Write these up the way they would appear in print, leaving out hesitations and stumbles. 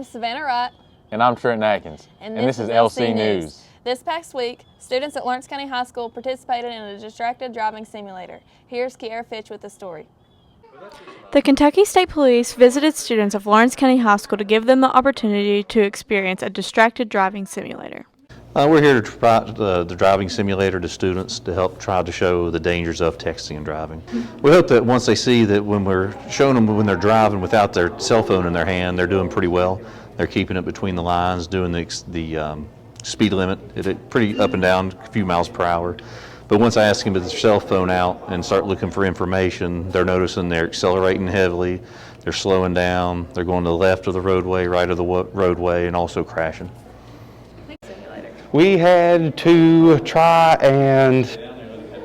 Savannah Wright. And I'm Trent Atkins. And this is LC News. This past week, students at Lawrence County High School participated in a distracted driving simulator. Here's Kiara Fitch with the story. The Kentucky State Police visited students of Lawrence County High School to give them the opportunity to experience a distracted driving simulator. We're here to provide the driving simulator to students to help try to show the dangers of texting and driving. We hope that once they see that when we're showing them when they're driving without their cell phone in their hand, they're doing pretty well. They're keeping it between the lines, doing the speed limit at pretty up and down, a few miles per hour. But once I ask them to get their cell phone out and start looking for information, they're noticing they're accelerating heavily, they're slowing down, they're going to the left of the roadway, right of the roadway, and also crashing. We had to try and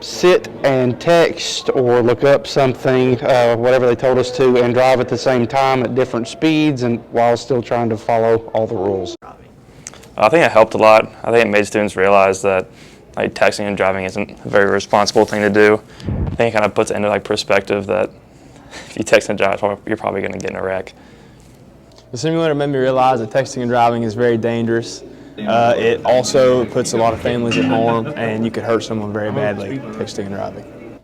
sit and text or look up something, whatever they told us to, and drive at the same time at different speeds and while still trying to follow all the rules. I think it helped a lot. I think it made students realize that texting and driving isn't a very responsible thing to do. I think it kind of puts it into perspective that if you text and drive, you're probably going to get in a wreck. The simulator made me realize that texting and driving is very dangerous. It also puts a lot of families at harm, and you could hurt someone very badly texting and driving.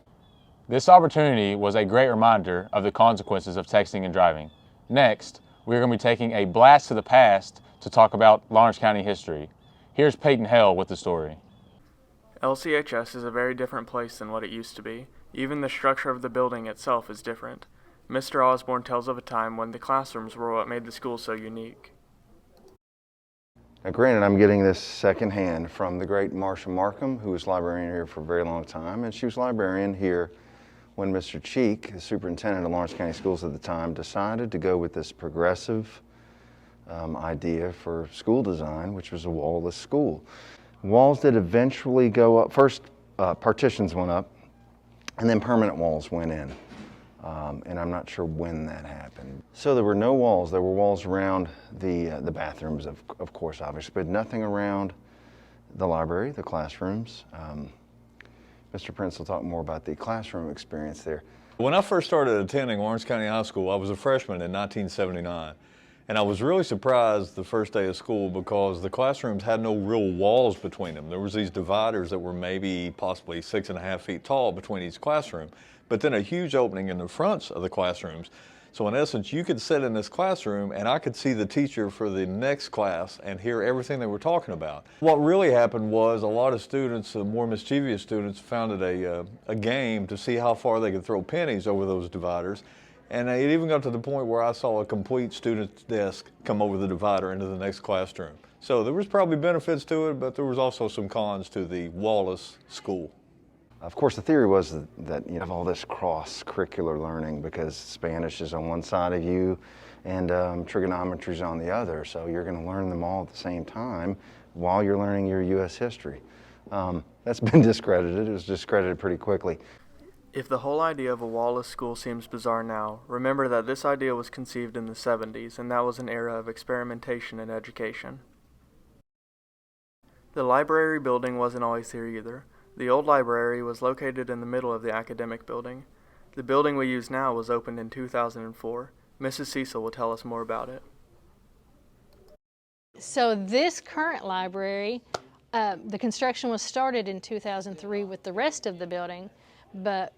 This opportunity was a great reminder of the consequences of texting and driving. Next, we're going to be taking a blast to the past to talk about Lawrence County history. Here's Peyton Hell with the story. LCHS is a very different place than what it used to be. Even the structure of the building itself is different. Mr. Osborne tells of a time when the classrooms were what made the school so unique. Now, granted, I'm getting this secondhand from the great Marcia Markham, who was librarian here for a very long time, and she was librarian here when Mr. Cheek, the superintendent of Lawrence County Schools at the time, decided to go with this progressive idea for school design, which was a wall-less school. Walls did eventually go up. First, partitions went up, and then permanent walls went in. And I'm not sure when that happened. So there were no walls. There were walls around the bathrooms, of course, obviously, but nothing around the library, the classrooms. Mr. Prince will talk more about the classroom experience there. When I first started attending Lawrence County High School, I was a freshman in 1979. And I was really surprised the first day of school because the classrooms had no real walls between them. There was these dividers that were maybe possibly 6.5 feet tall between each classroom, but then a huge opening in the fronts of the classrooms. So in essence, you could sit in this classroom and I could see the teacher for the next class and hear everything they were talking about. What really happened was a lot of students, the more mischievous students, founded a game to see how far they could throw pennies over those dividers. And it even got to the point where I saw a complete student's desk come over the divider into the next classroom. So there was probably benefits to it, but there was also some cons to the wall-less school. Of course, the theory was that you have all this cross-curricular learning because Spanish is on one side of you and trigonometry is on the other. So you're going to learn them all at the same time while you're learning your U.S. history. That's been discredited. It was discredited pretty quickly. If the whole idea of a wall-less school seems bizarre now, remember that this idea was conceived in the 70s, and that was an era of experimentation in education. The library building wasn't always here either. The old library was located in the middle of the academic building. The building we use now was opened in 2004. Mrs. CECIL will tell us more about it. So this current library, the construction was started in 2003 with the rest of the building, but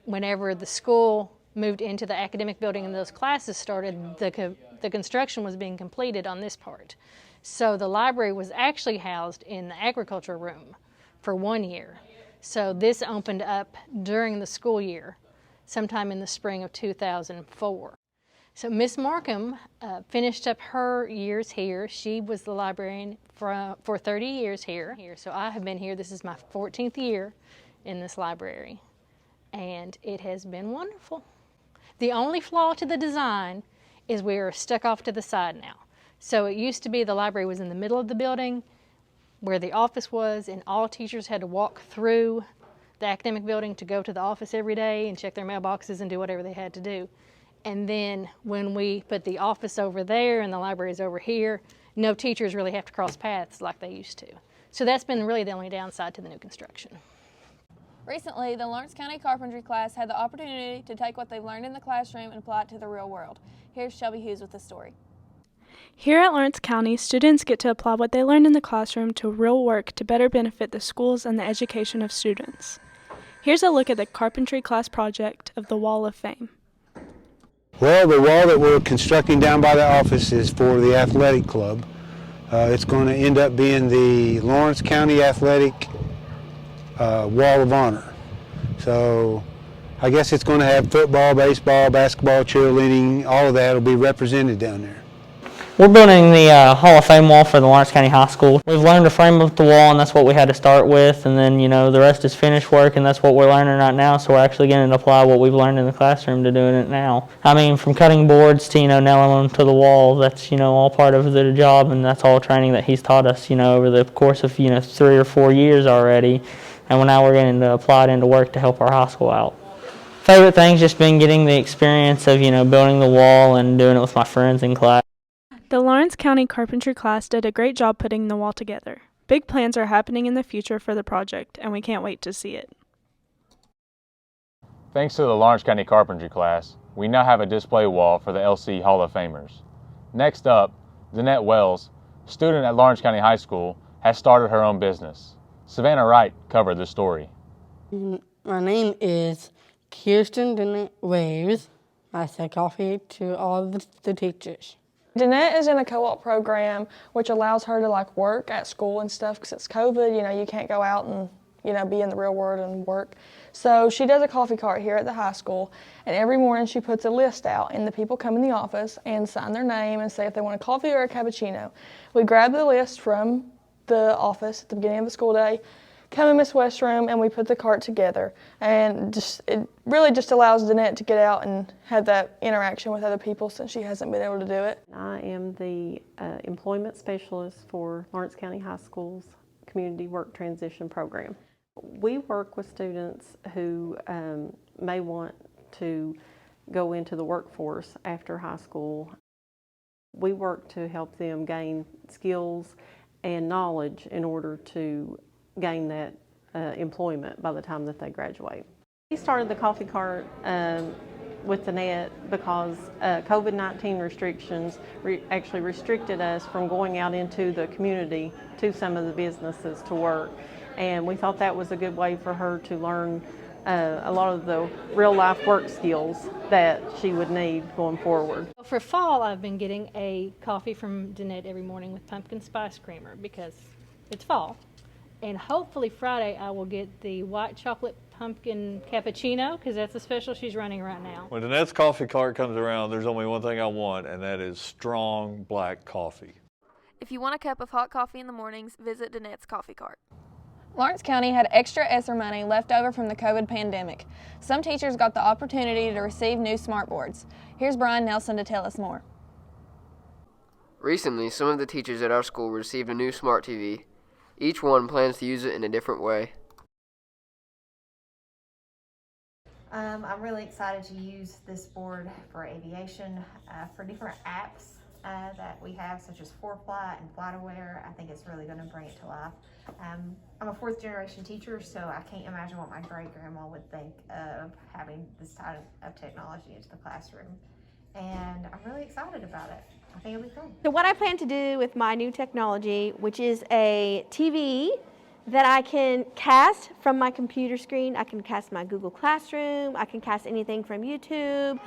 whenever the school moved into the academic building and those classes started, the construction was being completed on this part. So the library was actually housed in the agriculture room for 1 year. So this opened up during the school year, sometime in the spring of 2004. So Miss Markham finished up her years here. She was the librarian for 30 years here. So I have been here, this is my 14th year in this library. And it has been wonderful. The only flaw to the design is we are stuck off to the side now. So it used to be the library was in the middle of the building where the office was, and all teachers had to walk through the academic building to go to the office every day and check their mailboxes and do whatever they had to do. And then when we put the office over there and the library is over here, no teachers really have to cross paths like they used to. So that's been really the only downside to the new construction. Recently, the Lawrence County Carpentry class had the opportunity to take what they've learned in the classroom and apply it to the real world. Here's Shelby Hughes with the story. Here at Lawrence County, students get to apply what they learned in the classroom to real work to better benefit the schools and the education of students. Here's a look at the carpentry class project of the Wall of Fame. Well, the wall that we're constructing down by the office is for the athletic club. It's going to end up being the Lawrence County Athletic Wall of Honor. So I guess it's going to have football, baseball, basketball, cheerleading, all of that will be represented down there. We're building the Hall of Fame wall for the Lawrence County High School. We've learned to frame up the wall, and that's what we had to start with, and then, the rest is finished work, and that's what we're learning right now, so we're actually going to apply what we've learned in the classroom to doing it now. I mean, from cutting boards to, nailing them to the wall, that's, all part of the job, and that's all training that he's taught us, over the course of, 3 or 4 years already, and now we're going to apply it into work to help our high school out. Favorite thing's just been getting the experience of, building the wall and doing it with my friends in class. The Lawrence County Carpentry class did a great job putting the wall together. Big plans are happening in the future for the project, and we can't wait to see it. Thanks to the Lawrence County Carpentry class, we now have a display wall for the LC Hall of Famers. Next up, Danette Wells, student at Lawrence County High School, has started her own business. Savannah Wright covered this story. My name is Kirsten Danette Wells. I sell coffee to all the teachers. Danette is in a co-op program which allows her to work at school and stuff because it's COVID, you can't go out and, be in the real world and work. So she does a coffee cart here at the high school, and every morning she puts a list out and the people come in the office and sign their name and say if they want a coffee or a cappuccino. We grab the list from the office at the beginning of the school day, come in Miss West's room, and we put the cart together. And it really just allows Danette to get out and have that interaction with other people since she hasn't been able to do it. I am the employment specialist for Lawrence County High School's Community Work Transition Program. We work with students who may want to go into the workforce after high school. We work to help them gain skills and knowledge in order to gain that employment by the time that they graduate. We started the coffee cart with Danette because COVID-19 restrictions actually restricted us from going out into the community to some of the businesses to work. And we thought that was a good way for her to learn a lot of the real-life work skills that she would need going forward. For fall, I've been getting a coffee from Danette every morning with pumpkin spice creamer because it's fall. And hopefully Friday I will get the white chocolate pumpkin cappuccino because that's the special she's running right now. When Danette's coffee cart comes around, there's only one thing I want, and that is strong black coffee. If you want a cup of hot coffee in the mornings, visit Danette's Coffee Cart. Lawrence County had extra ESSER money left over from the COVID pandemic. Some teachers got the opportunity to receive new smartboards. Here's Brian Nelson to tell us more. Recently, some of the teachers at our school received a new smart TV. Each one plans to use it in a different way. I'm really excited to use this board for aviation, for different apps that we have, such as ForeFlight and FlightAware. I think it's really going to bring it to life. I'm a fourth generation teacher, so I can't imagine what my great grandma would think of having this type of technology into the classroom. And I'm really excited about it. I think it'll be fun. So what I plan to do with my new technology, which is a TV that I can cast from my computer screen. I can cast my Google Classroom. I can cast anything from YouTube.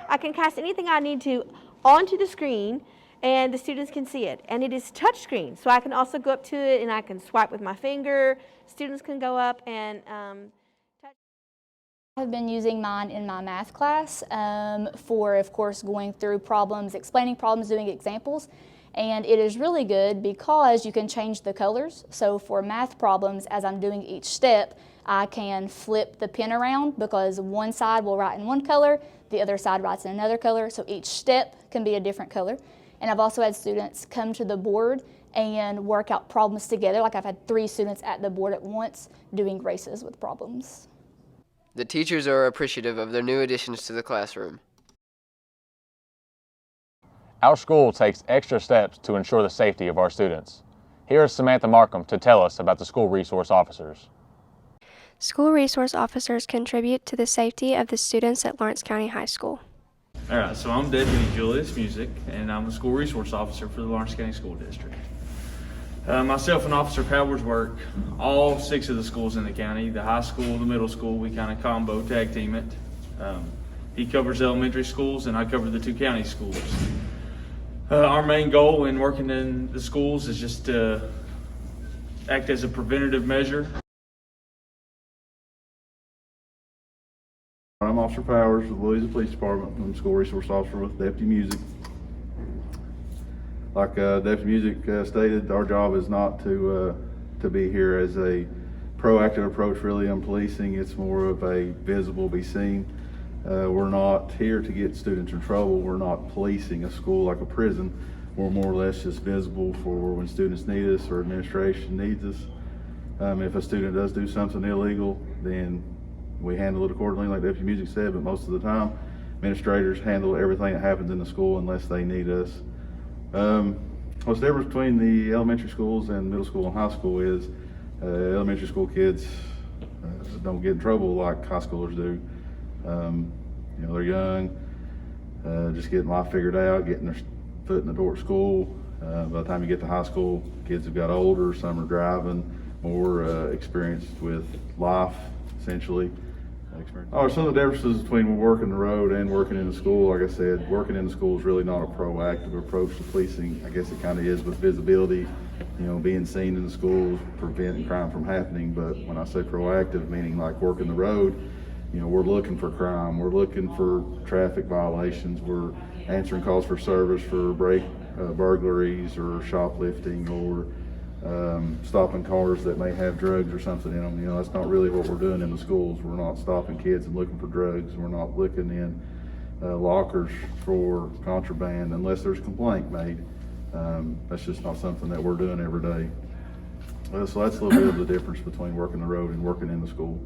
I can cast anything I need to onto the screen, and the students can see it. And it is touch screen, so I can also go up to it and I can swipe with my finger. Students can go up and touch. I've been using mine in my math class for, of course, going through problems, explaining problems, doing examples. And it is really good because you can change the colors. So for math problems, as I'm doing each step, I can flip the pen around because one side will write in one color, the other side writes in another color, so each step can be a different color. And I've also had students come to the board and work out problems together. Like I've had 3 students at the board at once doing races with problems. The teachers are appreciative of their new additions to the classroom. Our school takes extra steps to ensure the safety of our students. Here is Samantha Markham to tell us about the school resource officers. School resource officers contribute to the safety of the students at Lawrence County High School. All right, so I'm Deputy Julius Music, and I'm a school resource officer for the Lawrence County School District. Myself and Officer Powers work all 6 of the schools in the county, the high school, the middle school. We kind of combo tag team it. He covers elementary schools, and I cover the 2 county schools. Our main goal in working in the schools is just to act as a preventative measure. I'm Officer Powers with the Louisa Police Department. I'm School Resource Officer with Deputy Music. Like Deputy Music stated, our job is not to be here as a proactive approach really on policing. It's more of a visible, be seen. We're not here to get students in trouble. We're not policing a school like a prison. We're more or less just visible for when students need us or administration needs us. If a student does do something illegal, then we handle it accordingly, like Deputy Music said, but most of the time, administrators handle everything that happens in the school unless they need us. What's the difference between the elementary schools and middle school and high school is elementary school kids don't get in trouble like high schoolers do. You know, they're young, just getting life figured out, getting their foot in the door at school. By the time you get to high school, kids have got older, some are driving, more experienced with life, essentially. Some of the differences between working the road and working in the school, like I said, working in the school is really not a proactive approach to policing. I guess it kind of is with visibility, you know, being seen in the schools, preventing crime from happening. But when I say proactive, meaning like working the road, you know, we're looking for crime, we're looking for traffic violations, we're answering calls for service for burglaries or shoplifting or stopping cars that may have drugs or something in them. You know, that's not really what we're doing in the schools. We're not stopping kids and looking for drugs. We're not looking in lockers for contraband unless there's a complaint made. That's just not something that we're doing every day. So that's a little bit of the difference between working the road and working in the school.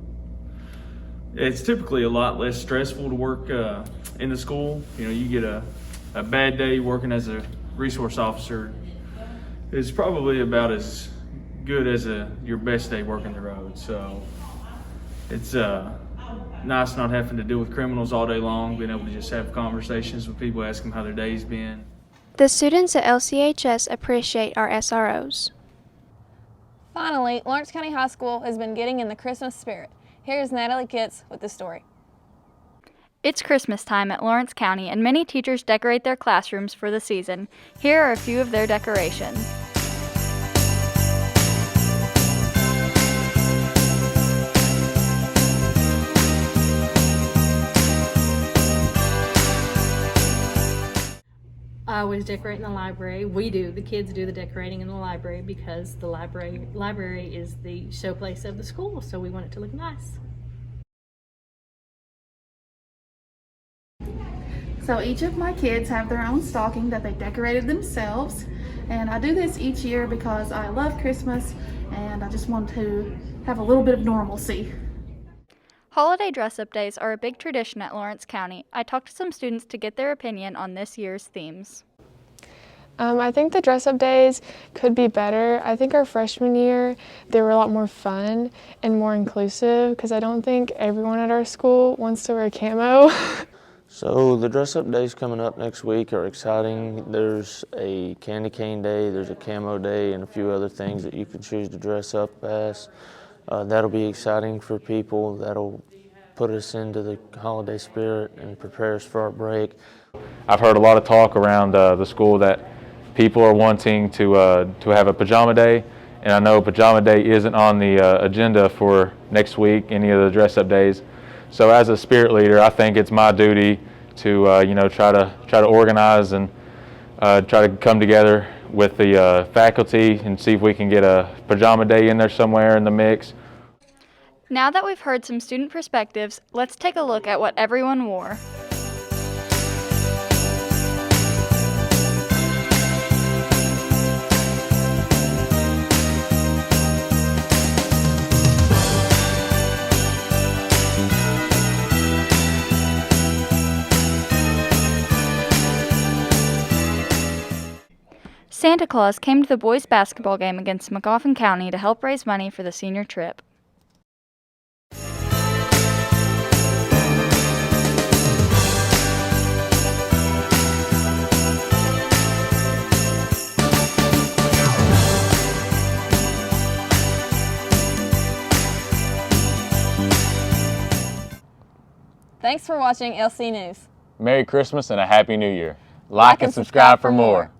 It's typically a lot less stressful to work in the school. You know, you get a bad day working as a resource officer. It's probably about as good as your best day working the road. So it's nice not having to deal with criminals all day long, being able to just have conversations with people, ask them how their day's been. The students at LCHS appreciate our SROs. Finally, Lawrence County High School has been getting in the Christmas spirit. Here's Natalie Kitts with the story. It's Christmas time at Lawrence County, and many teachers decorate their classrooms for the season. Here are a few of their decorations. I always decorate in the library. The kids do the decorating in the library because the library is the showplace of the school, so we want it to look nice. So each of my kids have their own stocking that they decorated themselves, and I do this each year because I love Christmas and I just want to have a little bit of normalcy. Holiday dress-up days are a big tradition at Lawrence County. I talked to some students to get their opinion on this year's themes. I think the dress-up days could be better. I think our freshman year, they were a lot more fun and more inclusive because I don't think everyone at our school wants to wear camo. So the dress-up days coming up next week are exciting. There's a candy cane day, there's a camo day, and a few other things that you can choose to dress up as. That'll be exciting for people. That'll put us into the holiday spirit and prepare us for our break. I've heard a lot of talk around the school that people are wanting to have a pajama day, and I know pajama day isn't on the agenda for next week, any of the dress-up days. So as a spirit leader, I think it's my duty to you know, try to organize and try to come together with the faculty and see if we can get a pajama day in there somewhere in the mix. Now that we've heard some student perspectives, let's take a look at what everyone wore. Santa Claus came to the boys' basketball game against McGoffin County to help raise money for the senior trip. Thanks for watching LC News. Merry Christmas and a Happy New Year. Like and subscribe for more.